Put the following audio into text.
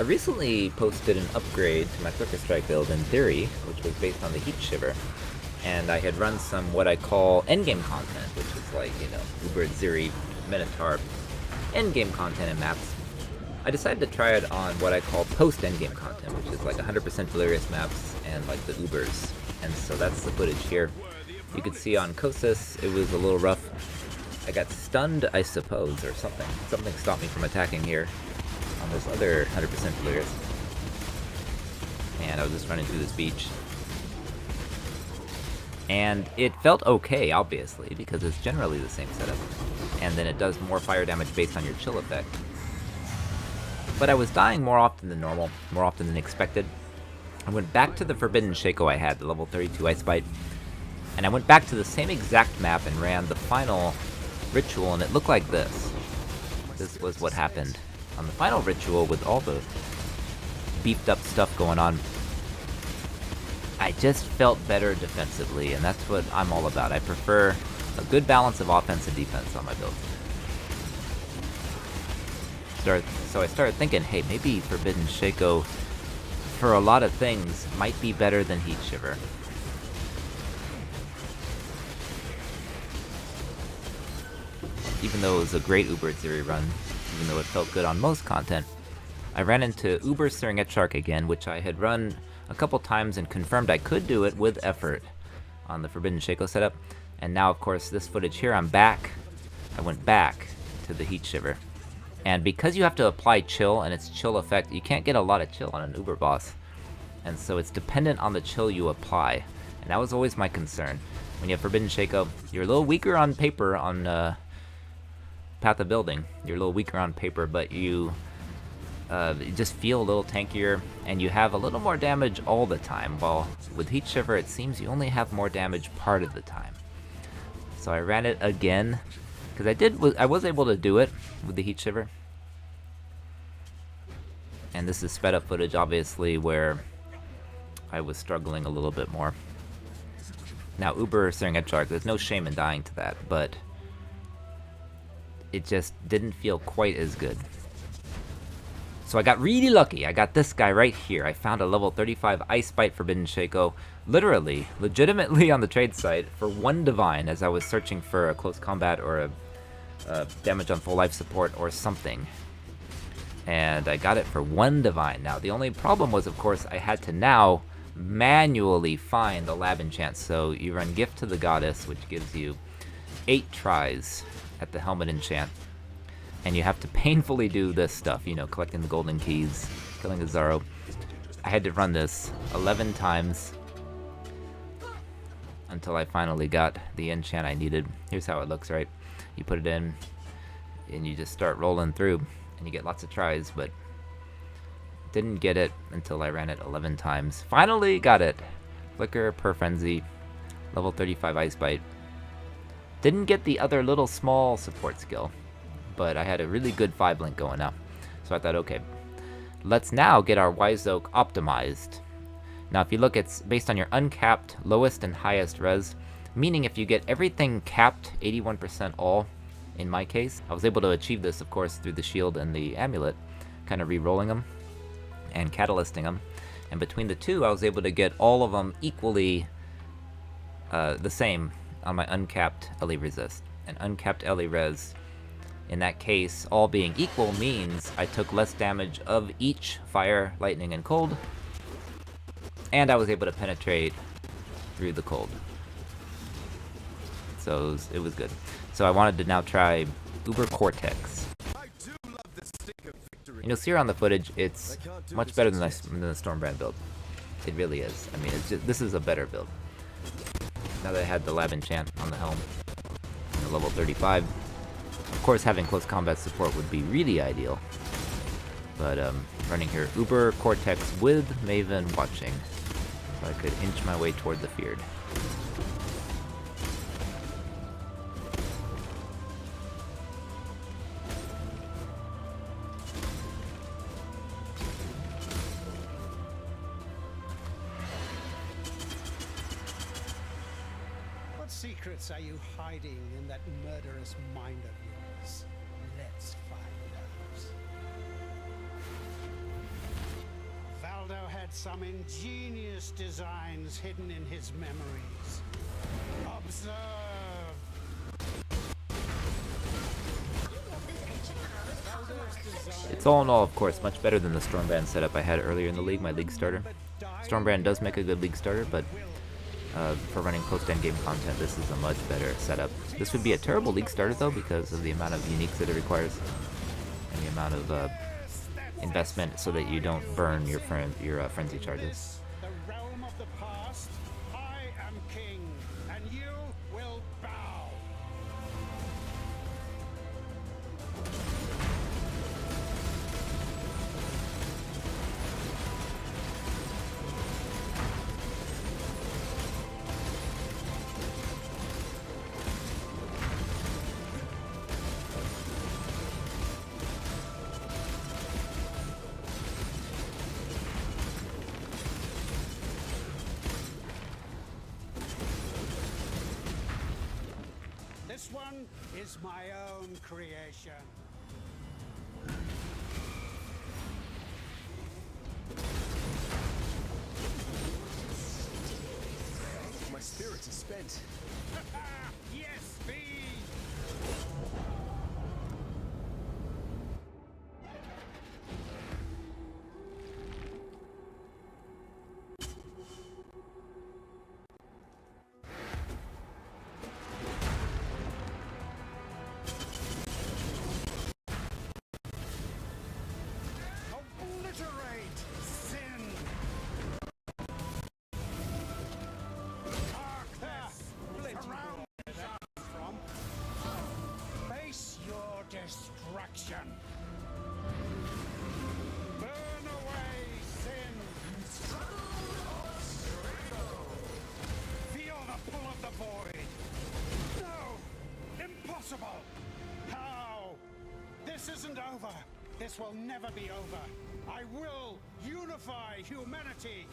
recently posted an upgrade to my Flicker Strike build in theory, which was based on the Heatshiver, and I had run some what I call endgame content, which is like, Uber, Ziri, Minotaur, endgame content in maps. I decided to try it on what I call post-endgame content, which is like 100% delirious maps and like the Ubers, and so that's the footage here. You could see on Kosis, it was a little rough. I got stunned, I suppose, or something. Something stopped me from attacking here on this other 100% delirious. And I was just running through this beach. And it felt okay, obviously, because it's generally the same setup. And then it does more fire damage based on your chill effect. But I was dying more often than normal, more often than expected. I went back to the Forbidden Shako I had, the level 32 Ice Bite. And I went back to the same exact map and ran the final ritual, and it looked like this. This was what happened on the final ritual with all the beefed up stuff going on. I just felt better defensively, and that's what I'm all about. I prefer a good balance of offense and defense on my build. So I started thinking, hey, maybe Forbidden Shako, for a lot of things, might be better than Heatshiver. Even though it was a great Uber Ziri run, even though it felt good on most content, I ran into Uber Searing Shark again, which I had run a couple times and confirmed I could do it with effort on the Forbidden Shako setup. And now, of course, this footage here, I'm back. I went back to the Heatshiver. And because you have to apply chill and its chill effect, you can't get a lot of chill on an Uber boss. And so it's dependent on the chill you apply. And that was always my concern. When you have Forbidden Shako, you're a little weaker on paper on Path of Building. You're a little weaker on paper, but you just feel a little tankier, and you have a little more damage all the time, while with Heatshiver it seems you only have more damage part of the time. So I ran it again, because I was able to do it with the Heatshiver. And this is sped up footage, obviously, where I was struggling a little bit more. Now, Uber Searing Headshark, there's no shame in dying to that, but it just didn't feel quite as good. So I got really lucky. I got this guy right here. I found a level 35 Ice Bite Forbidden Shako, literally, legitimately on the trade site for 1 divine as I was searching for a close combat or a damage on full life support or something. And I got it for 1 divine. Now, the only problem was, of course, I had to now manually find the lab enchant. So you run Gift to the Goddess, which gives you 8 tries at the helmet enchant. And you have to painfully do this stuff, collecting the golden keys, killing a Zaro. I had to run this 11 times until I finally got the enchant I needed. Here's how it looks, right? You put it in, and you just start rolling through, and you get lots of tries, but didn't get it until I ran it 11 times. Finally got it! Flicker, Per Frenzy, level 35 Ice Bite. Didn't get the other little small support skill, but I had a really good 5-link going up. So I thought, okay, let's now get our Wise Oak optimized. Now if you look, it's based on your uncapped lowest and highest res, meaning if you get everything capped 81% all, in my case, I was able to achieve this, of course, through the shield and the amulet, kind of re-rolling them and catalysting them. And between the two, I was able to get all of them equally the same on my uncapped LE resist. And uncapped LE res, in that case, all being equal means I took less damage of each fire, lightning, and cold, and I was able to penetrate through the cold. So it was good. So I wanted to now try Uber Cortex. You'll see here on the footage, it's much better than the Stormbrand build. It really is. I mean, this is a better build. Now that I had the lab enchant on the helm, and the level 35. Of course, having close combat support would be really ideal. But running here, Uber Cortex with Maven watching, so I could inch my way toward the Feared. What secrets are you hiding in that murderous mind of yours? Let's find out. some ingenious designs hidden in his memories. Observe. It's all in all, of course, much better than the Stormbrand setup I had earlier in the league, my league starter. Stormbrand does make a good league starter, but for running post-endgame content, this is a much better setup. This would be a terrible league starter, though, because of the amount of uniques that it requires and the amount of investment so that you don't burn your frenzy charges. The realm of the past, I am king, and you will bow. This one is my own creation. My spirit is spent. Yes, be. Obliterate sin. Darkness surrounds us from. Face your destruction. Burn away sin. Feel the pull of the void. No! Impossible! How? This isn't over. This will never be over. I will unify humanity.